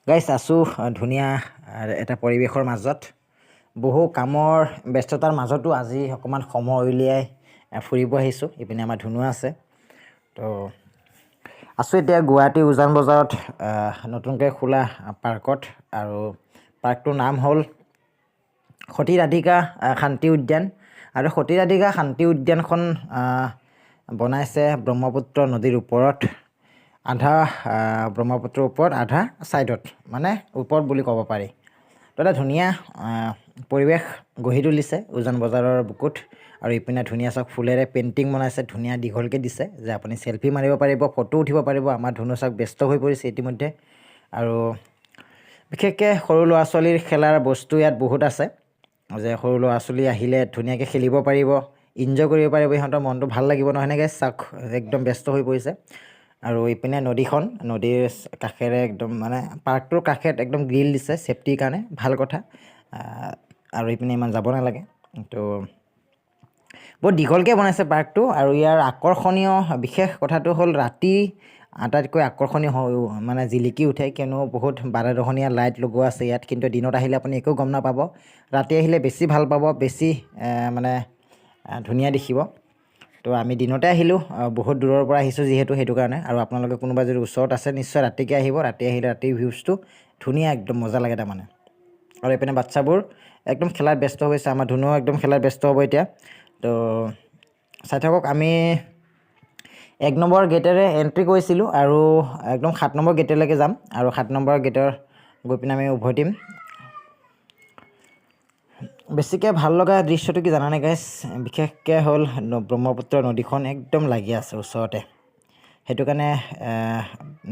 গাইছ আছোঁ ধুনীয়া এটা পৰিৱেশৰ মাজত বহু কামৰ ব্যস্ততাৰ মাজতো আজি অকণমান সময় উলিয়াই ফুৰিব আহিছোঁ। ইপিনে আমাৰ ধুনু আছে। তো আছোঁ এতিয়া গুৱাহাটী উজান বজাৰত নতুনকৈ খোলা পাৰ্কত। আৰু পাৰ্কটোৰ নাম হ'ল সতী ৰাধিকা শান্তি উদ্যান। আৰু সতী ৰাধিকা শান্তি উদ্যানখন বনাইছে ব্ৰহ্মপুত্ৰ নদীৰ ওপৰত। আধা ব্ৰহ্মপুত্ৰৰ ওপৰত আধা ছাইডত, মানে ওপৰত বুলি ক'ব পাৰি। তো এটা ধুনীয়া পৰিৱেশ গঢ়ি তুলিছে উজান বজাৰৰ বুকুত। আৰু ইপিনে ধুনীয়া চাওক ফুলেৰে পেইণ্টিং বনাইছে, ধুনীয়া দীঘলকৈ দিছে যে আপুনি চেল্ফি মাৰিব পাৰিব, ফটো উঠিব পাৰিব। আমাৰ ধুনু চাওক ব্যস্ত হৈ পৰিছে ইতিমধ্যে। আৰু বিশেষকৈ সৰু ল'ৰা ছোৱালীৰ খেলাৰ বস্তু ইয়াত বহুত আছে, যে সৰু ল'ৰা ছোৱালী আহিলে ধুনীয়াকৈ খেলিব পাৰিব, ইনজয় কৰিব পাৰিব, সিহঁতৰ মনটো ভাল লাগিব নহয়। সেনেকৈ চাওক একদম ব্যস্ত হৈ পৰিছে। আৰু ইপিনে নদীখন, নদীৰ কাষেৰে একদম মানে পাৰ্কটোৰ কাষত একদম গ্ৰিল দিছে ছেফটিৰ কাৰণে, ভাল কথা। আৰু ইপিনে ইমান যাব নালাগে। তো বহুত দীঘলকৈ বনাইছে পাৰ্কটো। আৰু ইয়াৰ আকৰ্ষণীয় বিশেষ কথাটো হ'ল ৰাতি আটাইতকৈ আকৰ্ষণীয় মানে জিলিকি উঠে, কিয়নো বহুত বাৰেৰহণীয়া লাইট লগোৱা আছে ইয়াত। কিন্তু দিনত আহিলে আপুনি একো গম নাপাব, ৰাতি আহিলে বেছি ভাল পাব, বেছি মানে ধুনীয়া দেখিব। তো আমি দিনতে আহিলোঁ, বহুত দূৰৰ পৰা আহিছোঁ যিহেতু, সেইটো কাৰণে। আৰু আপোনালোকে কোনোবা যদি ওচৰত আছে নিশ্চয় ৰাতিকৈ আহিব। ৰাতি আহিলে ৰাতিৰ ভিউজটো ধুনীয়া, একদম মজা লাগে তাৰমানে। আৰু এইপিনে বাচ্চাবোৰ একদম খেলাত ব্যস্ত হৈছে, আমাৰ ধুনুও একদম খেলাত ব্যস্ত হ'ব এতিয়া। তো চাই থাকক। আমি 1 নম্বৰ গেটেৰে এণ্ট্ৰি কৰিছিলোঁ আৰু একদম 7 নম্বৰ গেটলৈকে যাম। আৰু 7 নম্বৰ গেটৰ গৈ পিনে আমি উভতিম। বেছিকৈ ভাল লগা দৃশ্যটো কি জানানে গাইছ? বিশেষকৈ হ'ল ব্ৰহ্মপুত্ৰ নদীখন একদম লাগি আছে ওচৰতে। সেইটো কাৰণে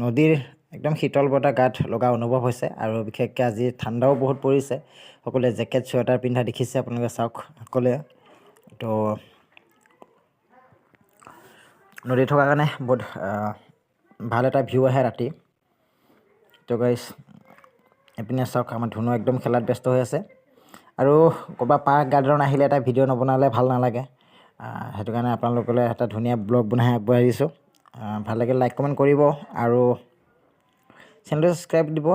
নদীৰ একদম শীতল বতাহ গাত লগা অনুভৱ হৈছে। আৰু বিশেষকৈ আজি ঠাণ্ডাও বহুত পৰিছে। সকলোৱে জেকেট চুৱেটাৰ পিন্ধা দেখিছে আপোনালোকে, চাওক সকলোৱে। তো নদী থকাৰ কাৰণে বহুত ভাল এটা ভিউ আহে ৰাতি। তো গাইছ এইপিনে চাওক আমাৰ ধুনু একদম খেলাত ব্যস্ত হৈ আছে। আৰু ক'ৰবাত পাৰ্ক গাৰ্ডেন আহিলে এটা ভিডিঅ' নবনালে ভাল নালাগে। সেইটো কাৰণে আপোনালোকলৈ এটা ধুনীয়া ব্লগ বনাই আগবঢ়াই দিছোঁ। ভাল লাগিলে লাইক কমেণ্ট কৰিব আৰু চেনেলটো ছাবস্ক্ৰাইব দিব।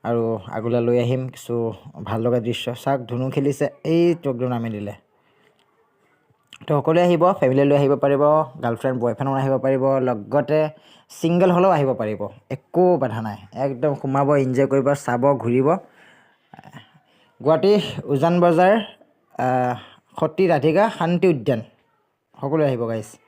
আৰু আগলৈ লৈ আহিম কিছু ভাল লগা দৃশ্য। চাওক ধুনু খেলিছে, এইটো একদম নামি দিলে। তো সকলোৱে আহিব, ফেমিলি লৈ আহিব পাৰিব, গাৰ্লফ্ৰেণ্ড বয়ফ্ৰেণ্ডো আহিব পাৰিব, লগতে ছিংগল হ'লেও আহিব পাৰিব, একো বাধা নাই। একদম সোমাব, ইনজয় কৰিব, চাব, ঘূৰিব। গুৱাহাটী উজান বজাৰ সতী ৰাধিকা শান্তি উদ্যান, সকলোৱে আহিব গাইছ।